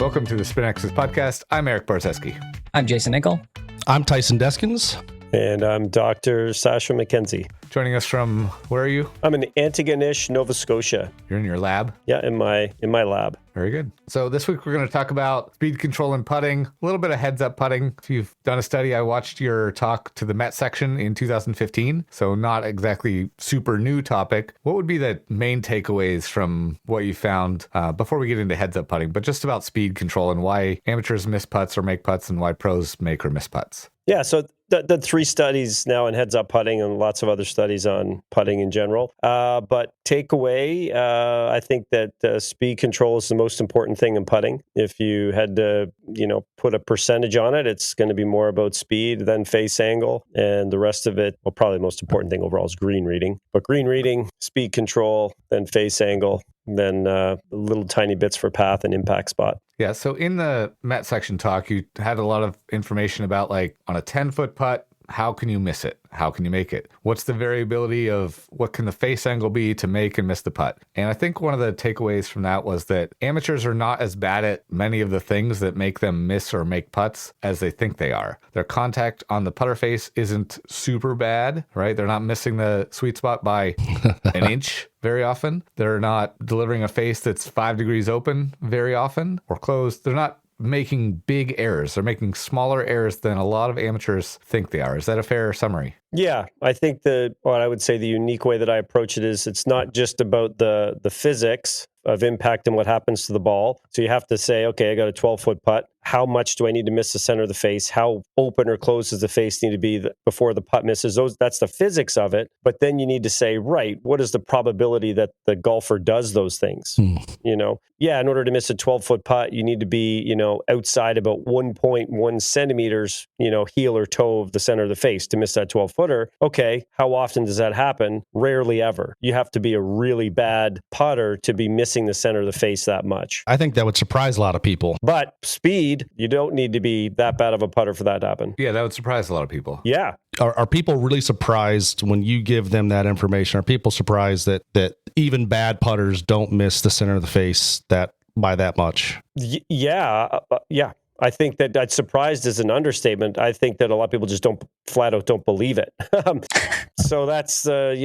Welcome to the Spin Axis podcast. I'm Erik Barzeski. I'm Jayson Nickol. I'm Tyson Deskins. And I'm Dr. Sasho MacKenzie. Joining us from, where are you? I'm in Antigonish, Nova Scotia. You're in your lab? Yeah, in my lab. Very good. So this week we're going to talk about speed control and putting, a little bit of heads up putting. If you've done a study, I watched your talk to the Met section in 2015, so not exactly super new topic. What would be the main takeaways from what you found before we get into heads up putting, but just about speed control and why amateurs miss putts or make putts and why pros make or miss putts? Yeah, so the 3 studies now on heads-up putting and lots of other studies on putting in general. But takeaway, I think that speed control is the most important thing in putting. If you had to, put a percentage on it, it's going to be more about speed than face angle. And the rest of it, well, probably the most important thing overall is green reading. But green reading, speed control, then face angle, then little tiny bits for path and impact spot. Yeah, so in the Met section talk, you had a lot of information about, like, on a 10-foot putt, how can you miss it? How can you make it? What's the variability of what can the face angle be to make and miss the putt? And I think one of the takeaways from that was that amateurs are not as bad at many of the things that make them miss or make putts as they think they are. Their contact on the putter face isn't super bad, right? They're not missing the sweet spot by an inch very often. They're not delivering a face that's 5 degrees open very often or closed. They're not making big errors. They're making smaller errors than a lot of amateurs think they are. Is that a fair summary? Yeah, I think what I would say the unique way that I approach it is it's not just about the physics of impact and what happens to the ball. So you have to say, okay, I got a 12-foot putt. How much do I need to miss the center of the face? How open or closed does the face need to be before the putt misses? That's the physics of it. But then you need to say, right, what is the probability that the golfer does those things? Yeah, in order to miss a 12-foot putt, you need to be, outside about 1.1 centimeters, heel or toe of the center of the face to miss that 12-footer. Okay, how often does that happen? Rarely ever. You have to be a really bad putter to be missing the center of the face that much. I think that would surprise a lot of people. But speed, you don't need to be that bad of a putter for that to happen. Yeah, that would surprise a lot of people. Yeah. Are people really surprised when you give them that information? Are people surprised that even bad putters don't miss the center of the face by that much? Yeah. I think that surprised is an understatement. I think that a lot of people just flat out don't believe it. So that's, or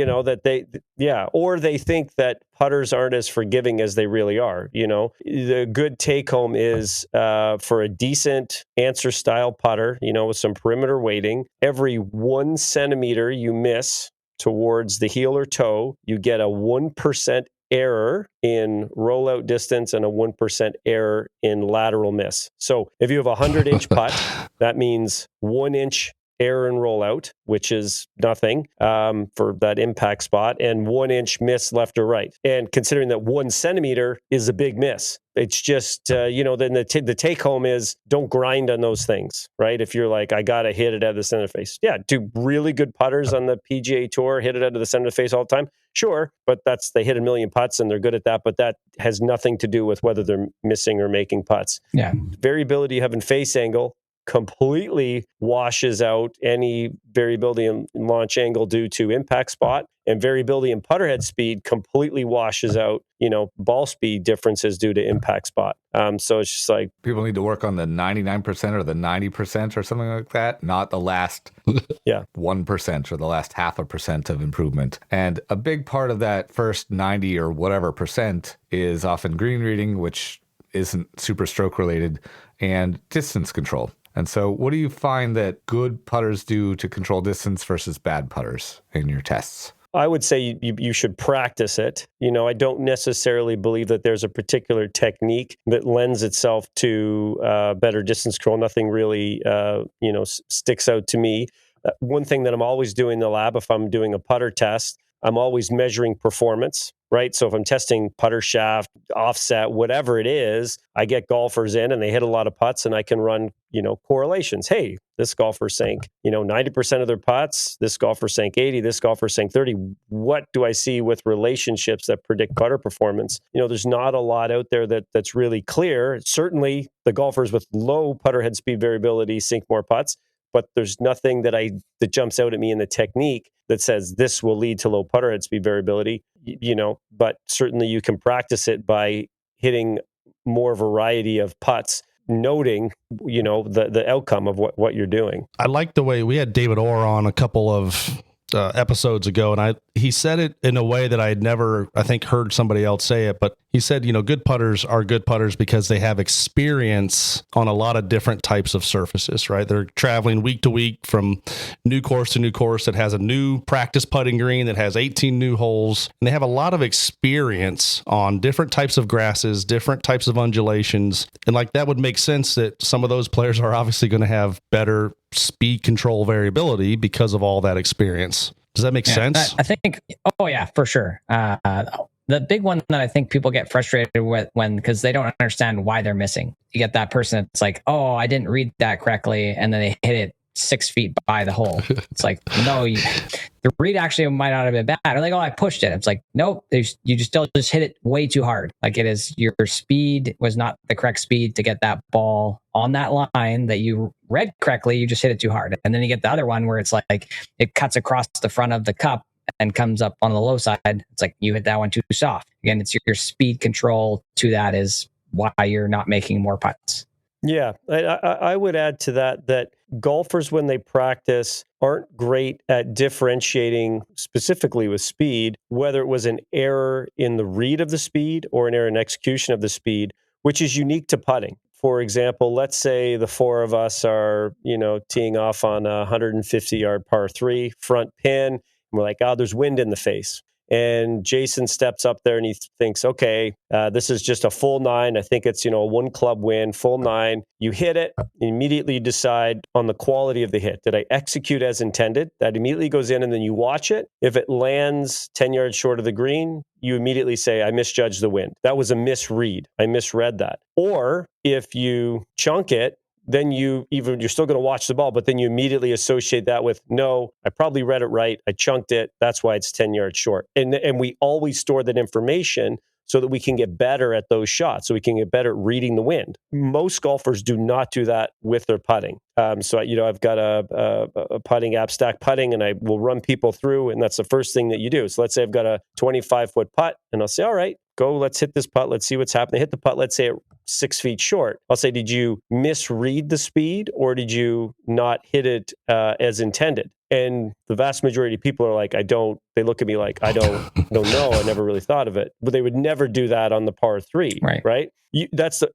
they think that putters aren't as forgiving as they really are. The good take home is for a decent answer style putter, with some perimeter weighting, every 1 centimeter you miss towards the heel or toe, you get a 1% error in rollout distance and a 1% error in lateral miss. So if you have a 100-inch putt, that means 1 inch error in rollout, which is nothing for that impact spot, and 1 inch miss left or right. And considering that 1 centimeter is a big miss, it's just, then the take home is don't grind on those things, right? If you're like, I got to hit it out of the center of the face. Yeah, do really good putters on the PGA Tour hit it out of the center of the face all the time? Sure, but they hit a million putts and they're good at that, but that has nothing to do with whether they're missing or making putts. Yeah. Variability you have in face angle completely washes out any variability in launch angle due to impact spot, and variability in putter head speed completely washes out, ball speed differences due to impact spot. So it's just like people need to work on the 99% or the 90% or something like that, not the last 1% or the last 0.5% of improvement. And a big part of that first 90 or whatever percent is often green reading, which isn't super stroke related, and distance control. And so what do you find that good putters do to control distance versus bad putters in your tests? I would say you should practice it. I don't necessarily believe that there's a particular technique that lends itself to better distance control. Nothing really, sticks out to me. One thing that I'm always doing in the lab, if I'm doing a putter test, I'm always measuring performance, right? So if I'm testing putter shaft, offset, whatever it is, I get golfers in and they hit a lot of putts and I can run, correlations. Hey, this golfer sank, 90% of their putts. This golfer sank 80, this golfer sank 30. What do I see with relationships that predict putter performance? There's not a lot out there that's really clear. Certainly the golfers with low putter head speed variability sink more putts, but there's nothing that jumps out at me in the technique that says this will lead to low putter head speed variability, but certainly you can practice it by hitting more variety of putts, noting, the outcome of what you're doing. I like the way we had David Orr on a couple of episodes ago, and he said it in a way that I had never, I think, heard somebody else say it. But he said, good putters are good putters because they have experience on a lot of different types of surfaces, right? They're traveling week to week from new course to new course that has a new practice putting green that has 18 new holes, and they have a lot of experience on different types of grasses, different types of undulations, and like that would make sense that some of those players are obviously going to have better speed control variability because of all that experience. Does that make sense? I think, oh yeah, for sure. The big one that I think people get frustrated with because they don't understand why they're missing. You get that person that's like, oh, I didn't read that correctly. And then they hit it 6 feet by the hole. It's like, no, the read actually might not have been bad. Or like, oh, I pushed it. It's like, nope, you still hit it way too hard. Like it is, your speed was not the correct speed to get that ball on that line that you read correctly. You just hit it too hard. And then you get the other one where it's like, it cuts across the front of the cup and comes up on the low side. It's like you hit that one too soft. Again, it's your speed control to that is why you're not making more putts. Yeah, I would add to that golfers, when they practice, aren't great at differentiating specifically with speed, whether it was an error in the read of the speed or an error in execution of the speed, which is unique to putting. For example, let's say the four of us are, teeing off on a 150-yard par 3 front pin. And we're like, oh, there's wind in the face. And Jayson steps up there and he thinks, okay, this is just a full 9. I think it's, a 1 club win, full 9. You hit it, immediately you decide on the quality of the hit. Did I execute as intended? That immediately goes in, and then you watch it. If it lands 10 yards short of the green, you immediately say, I misjudged the wind. That was a misread. I misread that. Or if you chunk it, then you're still going to watch the ball, but then you immediately associate that with, no, I probably read it right. I chunked it. That's why it's 10 yards short. And we always store that information so that we can get better at those shots, so we can get better at reading the wind. Most golfers do not do that with their putting. So, I've got a putting app, Stack Putting, and I will run people through, and that's the first thing that you do. So let's say I've got a 25-foot putt, and I'll say, all right, go, let's hit this putt. Let's see what's happening. Hit the putt, let's say 6 feet short. I'll say, did you misread the speed, or did you not hit it as intended? And the vast majority of people are like, they look at me like, I don't know. I never really thought of it. But they would never do that on the par 3, right?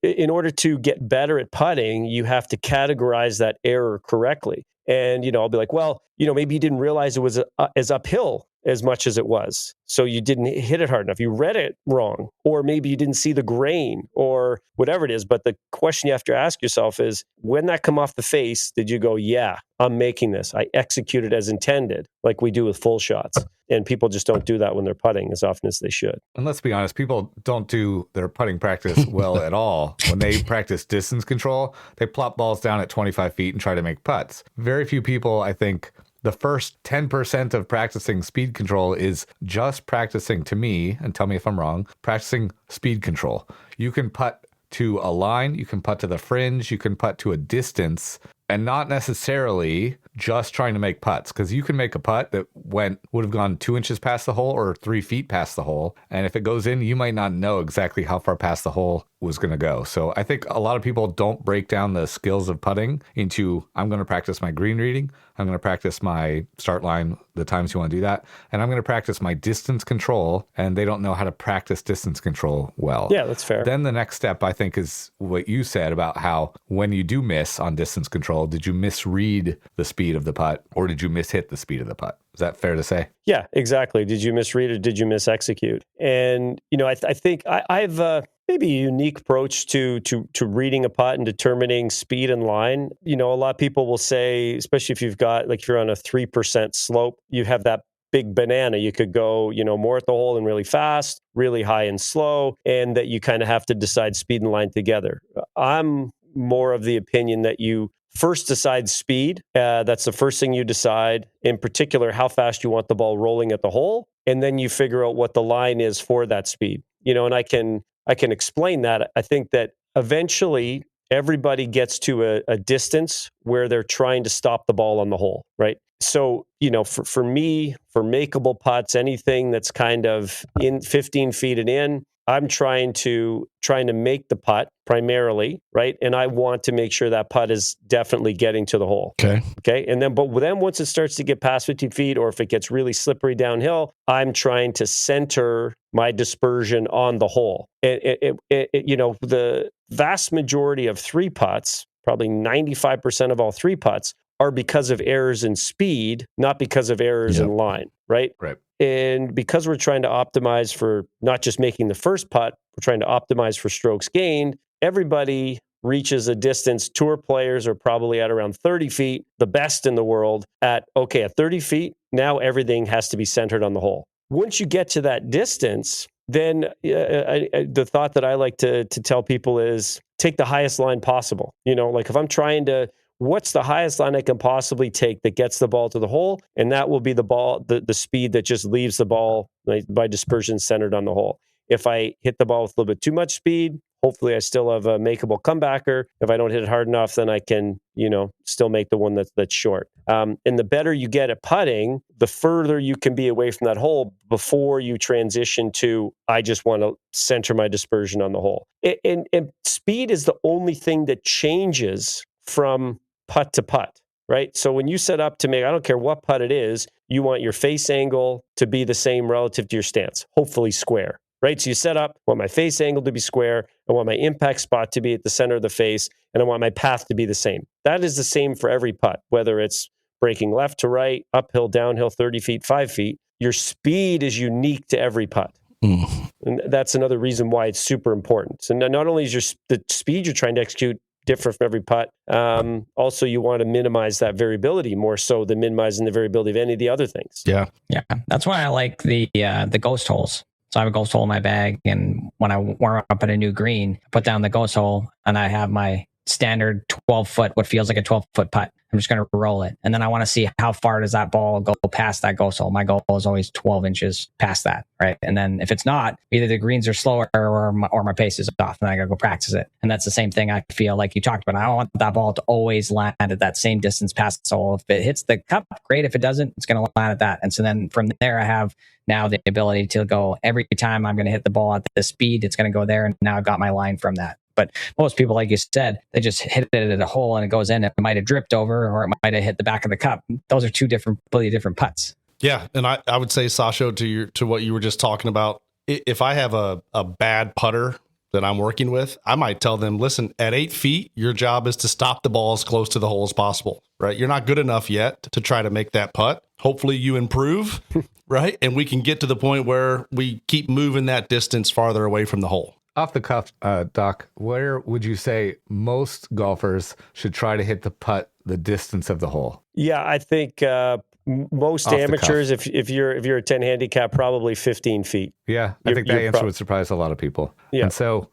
In order to get better at putting, you have to categorize that error correctly. And, I'll be like, well, maybe you didn't realize it was as uphill as much as it was. So you didn't hit it hard enough. You read it wrong, or maybe you didn't see the grain, or whatever it is. But the question you have to ask yourself is, when that come off the face, did you go, yeah, I'm making this. I executed as intended, like we do with full shots. And people just don't do that when they're putting as often as they should. And let's be honest, people don't do their putting practice well at all. When they practice distance control, they plop balls down at 25 feet and try to make putts. Very few people, I think, the first 10% of practicing speed control is just practicing, to me, and tell me if I'm wrong, practicing speed control. You can putt to a line, you can putt to the fringe, you can putt to a distance, and not necessarily just trying to make putts, because you can make a putt that would have gone 2 inches past the hole or 3 feet past the hole. And if it goes in, you might not know exactly how far past the hole was going to go. So I think a lot of people don't break down the skills of putting into, I'm going to practice my green reading, I'm going to practice my start line, the times you want to do that, and I'm going to practice my distance control, and they don't know how to practice distance control well. Yeah, that's fair. Then the next step, I think, is what you said about how when you do miss on distance control, did you misread the speed of the putt, or did you mishit the speed of the putt? Is that fair to say? Yeah, exactly. Did you misread or did you misexecute? And, I think I've maybe a unique approach to reading a putt and determining speed and line. A lot of people will say, especially if you've got, like, if you're on a 3% slope, you have that big banana. You could go, more at the hole and really fast, really high and slow, and that you kind of have to decide speed and line together. I'm more of the opinion that you first decide speed. That's the first thing you decide, in particular, how fast you want the ball rolling at the hole. And then you figure out what the line is for that speed. And I can explain that. I think that eventually everybody gets to a distance where they're trying to stop the ball on the hole, right? So, for me, for makeable putts, anything that's kind of in 15 feet and in, I'm trying to make the putt primarily, right? And I want to make sure that putt is definitely getting to the hole. Okay. And then once it starts to get past 50 feet, or if it gets really slippery downhill, I'm trying to center my dispersion on the hole. The vast majority of 3 putts, probably 95% of all 3 putts, are because of errors in speed, not because of errors in line, right? Right. And because we're trying to optimize for not just making the first putt, we're trying to optimize for strokes gained. Everybody reaches a distance. Tour players are probably at around 30 feet, the best in the world at 30 feet. Now everything has to be centered on the hole. Once you get to that distance, then the thought that I like to tell people is take the highest line possible. Like if I'm trying to, what's the highest line I can possibly take that gets the ball to the hole? And that will be the ball, the speed that just leaves the ball by dispersion centered on the hole. If I hit the ball with a little bit too much speed, hopefully I still have a makeable comebacker. If I don't hit it hard enough, then I can, still make the one that's short. And the better you get at putting, the further you can be away from that hole before you transition to, I just want to center my dispersion on the hole. And speed is the only thing that changes from putt to putt, right? So when you set up to make, I don't care what putt it is, you want your face angle to be the same relative to your stance, hopefully square, right? So you set up, I want my face angle to be square, I want my impact spot to be at the center of the face, and I want my path to be the same. That is the same for every putt, whether it's breaking left to right, uphill, downhill, 30 feet, 5 feet. Your speed is unique to every putt. And that's another reason why it's super important. So not only is the speed you're trying to execute different from every putt, also you want to minimize that variability more so than minimizing the variability of any of the other things. Yeah. That's why I like the ghost holes. So I have a ghost hole in my bag, and when I warm up at a new green, I put down the ghost hole, and I have my standard 12-foot, what feels like a 12-foot putt. I'm just going to roll it. And then I want to see how far does that ball go past that ghost hole. My goal is always 12 inches past that, right? And then if it's not, either the greens are slower or my pace is off, and I got to go practice it. And that's the same thing I feel like you talked about. I want that ball to always land at that same distance past the hole. If it hits the cup, great. If it doesn't, it's going to land at that. And so then from there, I have now the ability to go every time I'm going to hit the ball at the speed, it's going to go there. And now I've got my line from that. But most people, like you said, they just hit it at a hole and it goes in. It might have dripped over, or it might have hit the back of the cup. Those are two completely different putts. Yeah. And I would say, Sasho, to what you were just talking about, if I have a bad putter that I'm working with, I might tell them, listen, at 8 feet, your job is to stop the ball as close to the hole as possible, right? You're not good enough yet to try to make that putt. Hopefully you improve, right? And we can get to the point where we keep moving that distance farther away from the hole. Off the cuff, Doc, where would you say most golfers should try to hit the putt the distance of the hole? Yeah, I think most amateurs, if you're a 10 handicap, probably 15 feet. Yeah, I think that answer would surprise a lot of people. Yeah. And so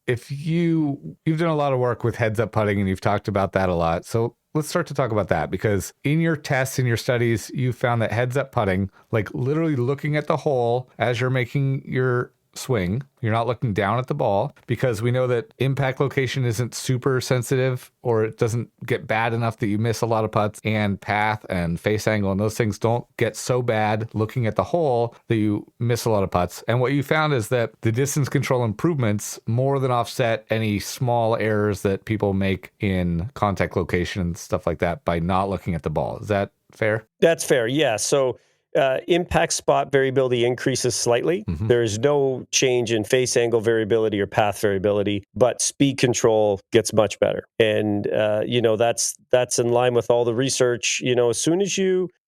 if you've done a lot of work with heads up putting, and you've talked about that a lot. So let's start to talk about that, because in your tests, in your studies, you found that heads up putting, like literally looking at the hole as you're making your swing, you're not looking down at the ball, because we know that impact location isn't super sensitive, or it doesn't get bad enough that you miss a lot of putts, and path and face angle and those things don't get so bad looking at the hole that you miss a lot of putts. And what you found is that the distance control improvements more than offset any small errors that people make in contact location and stuff like that by not looking at the ball. Is that fair? That's fair. Yeah. So impact spot variability increases slightly. Mm-hmm. There is no change in face angle variability or path variability, but speed control gets much better. And, that's in line with all the research. As soon as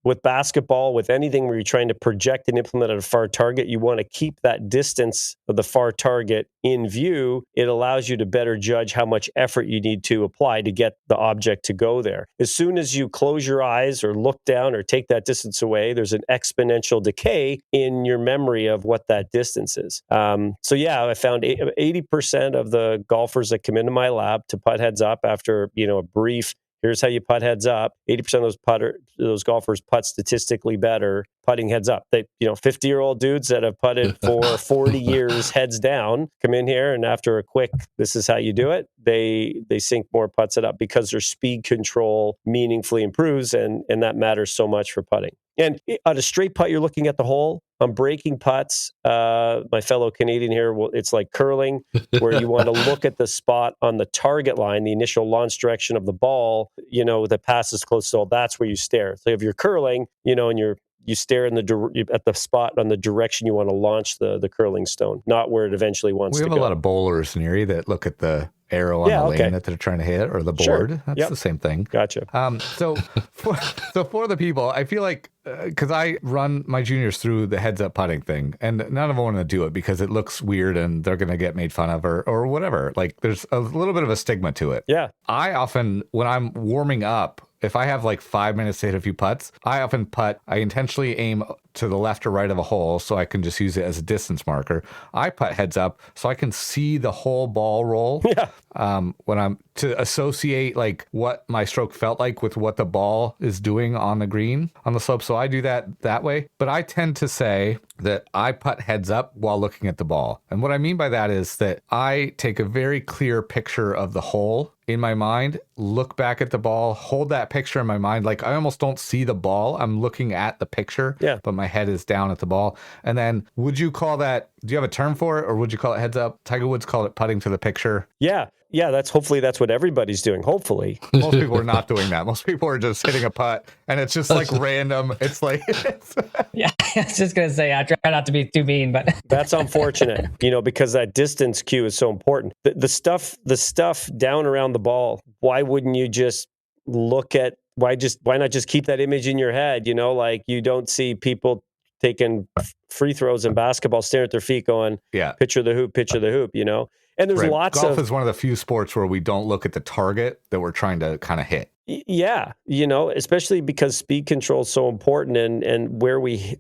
with basketball, with anything where you're trying to project and implement at a far target, you want to keep that distance of the far target in view. It allows you to better judge how much effort you need to apply to get the object to go there. As soon as you close your eyes or look down or take that distance away, there's an exponential decay in your memory of what that distance is. I found 80% of the golfers that come into my lab to putt heads up after, a brief, here's how you putt heads up. 80% of those golfers putt statistically better putting heads up. They, 50-year-old dudes that have putted for 40 years heads down come in here, and after a quick, this is how you do it, they sink more putts it up because their speed control meaningfully improves, and that matters so much for putting. And on a straight putt, you're looking at the hole. On breaking putts, my fellow Canadian here, it's like curling, where you want to look at the spot on the target line, the initial launch direction of the ball, that passes close to the hole. That's where you stare. So if you're curling, and you stare at the spot on the direction you want to launch the curling stone, not where it eventually wants to go. We have a lot of bowlers in Erie that look at the arrow on the lane that they're trying to hit, or the board. Sure. That's the same thing. Gotcha. So for the people, I feel like, because I run my juniors through the heads up putting thing, and none of them want to do it because it looks weird and they're going to get made fun of or whatever. Like, there's a little bit of a stigma to it. Yeah. I often, when I'm warming up, if I have like 5 minutes to hit a few putts, I often putt. I intentionally aim to the left or right of a hole so I can just use it as a distance marker. I putt heads up so I can see the whole ball roll. Yeah. When I'm to associate like what my stroke felt like with what the ball is doing on the green, on the slope. So I do that way. But I tend to say that I putt heads up while looking at the ball. And what I mean by that is that I take a very clear picture of the hole in my mind, look back at the ball, hold that picture in my mind. Like, I almost don't see the ball. I'm looking at the picture, but my head is down at the ball. And then, would you call that, do you have a term for it, or would you call it heads up? Tiger Woods called it putting to the picture. Yeah. Hopefully that's what everybody's doing. Hopefully. Most people are not doing that. Most people are just hitting a putt, and it's just like random. It's like, yeah, I was just going to say, I try not to be too mean, but that's unfortunate, because that distance cue is so important. The stuff down around the ball, why wouldn't you just look at, why not just keep that image in your head? Like, you don't see people taking free throws in basketball, staring at their feet going, picture the hoop, And there's lots of... Golf of... is one of the few sports where we don't look at the target that we're trying to kind of hit. Yeah, especially because speed control is so important, and where we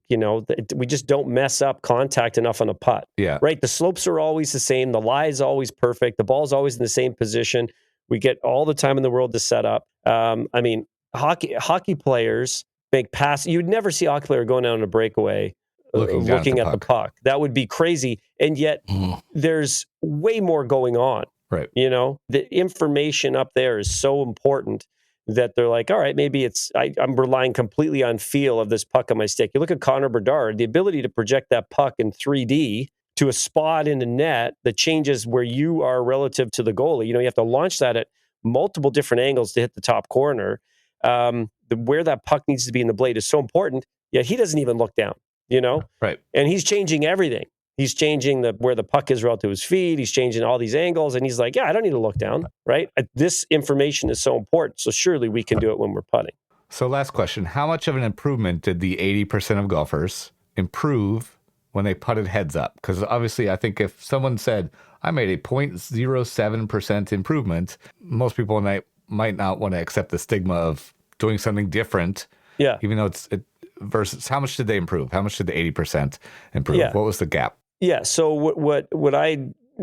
just don't mess up contact enough on a putt. Yeah. Right? The slopes are always the same. The lie is always perfect. The ball's always in the same position. We get all the time in the world to set up. Hockey players make pass. You'd never see a hockey player going out on a breakaway looking at the puck. That would be crazy. And yet there's way more going on. Right. The information up there is so important that they're like, all right, maybe I'm relying completely on feel of this puck on my stick. You look at Connor Bedard, the ability to project that puck in 3D to a spot in the net that changes where you are relative to the goalie. You have to launch that at multiple different angles to hit the top corner. Where that puck needs to be in the blade is so important. Yet he doesn't even look down, Right. And he's changing everything. He's changing where the puck is relative to his feet. He's changing all these angles. And he's like, I don't need to look down, right? This information is so important. So surely we can do it when we're putting. So last question. How much of an improvement did the 80% of golfers improve when they putted heads up? Because obviously, I think if someone said, I made a 0.07% improvement, most people might not want to accept the stigma of doing something different. Yeah. Even though versus how much did they improve? How much did the 80% improve? Yeah. What was the gap? Yeah. So what I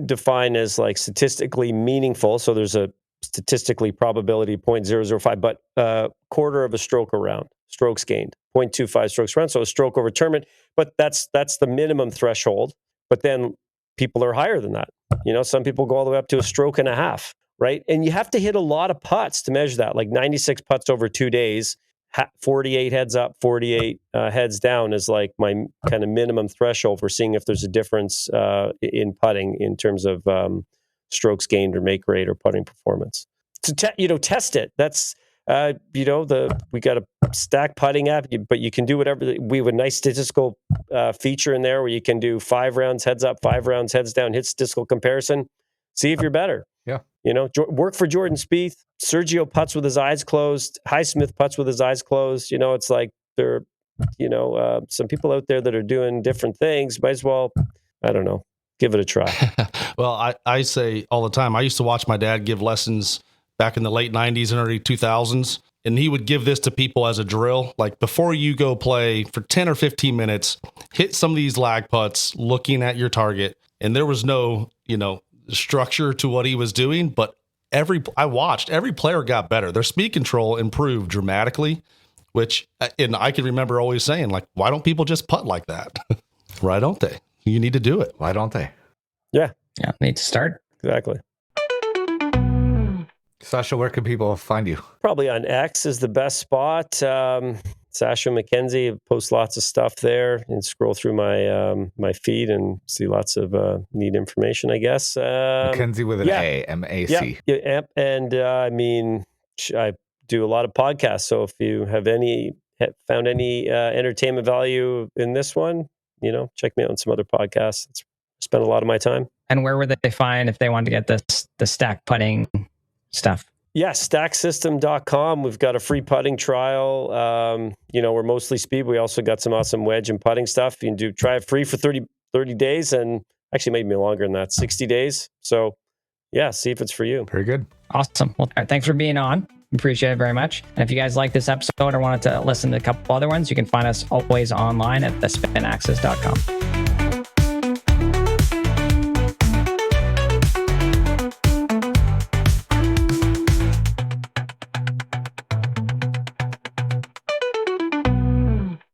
define as like statistically meaningful. So there's a statistically probability 0.005, but quarter of a stroke around, strokes gained, 0.25 strokes around. So a stroke over tournament, but that's the minimum threshold. But then people are higher than that. Some people go all the way up to a stroke and a half, right? And you have to hit a lot of putts to measure that, like 96 putts over 2 days. 48 heads up, 48 heads down is like my kind of minimum threshold for seeing if there's a difference in putting in terms of strokes gained or make rate or putting performance. To test it. That's we got a stack putting app, but you can do whatever. We have a nice statistical feature in there where you can do 5 rounds heads up, 5 rounds heads down, hit statistical comparison, see if you're better. Yeah. Work for Jordan Spieth. Sergio putts with his eyes closed. Highsmith putts with his eyes closed. It's like there are, some people out there that are doing different things. Might as well, I don't know, give it a try. Well, I say all the time, I used to watch my dad give lessons back in the late 90s and early 2000s. And he would give this to people as a drill. Like, before you go play for 10 or 15 minutes, hit some of these lag putts looking at your target. And there was no, structure to what he was doing, but every player got better. Their speed control improved dramatically which, and I can remember always saying, like, why don't people just putt like that? Why don't they? You need to do it. Why don't they? Yeah. Yeah, need to start. Exactly. Sasha, where can people find you? Probably on X is the best spot. Sasho MacKenzie, post lots of stuff there, and scroll through my feed and see lots of neat information, I guess. MacKenzie with an A, M-A-C. Yeah. And I mean, I do a lot of podcasts. So if you have found any entertainment value in this one, check me out on some other podcasts. It's spent a lot of my time. And where would they find if they want to get the stack putting stuff? Yeah, stacksystem.com. We've got a free putting trial. We're mostly speed. We also got some awesome wedge and putting stuff. You can try it free for 30 days, and actually maybe longer than that, 60 days. So yeah, see if it's for you. Very good. Awesome. Well, thanks for being on. Appreciate it very much. And if you guys like this episode or wanted to listen to a couple other ones, you can find us always online at thespinaxis.com.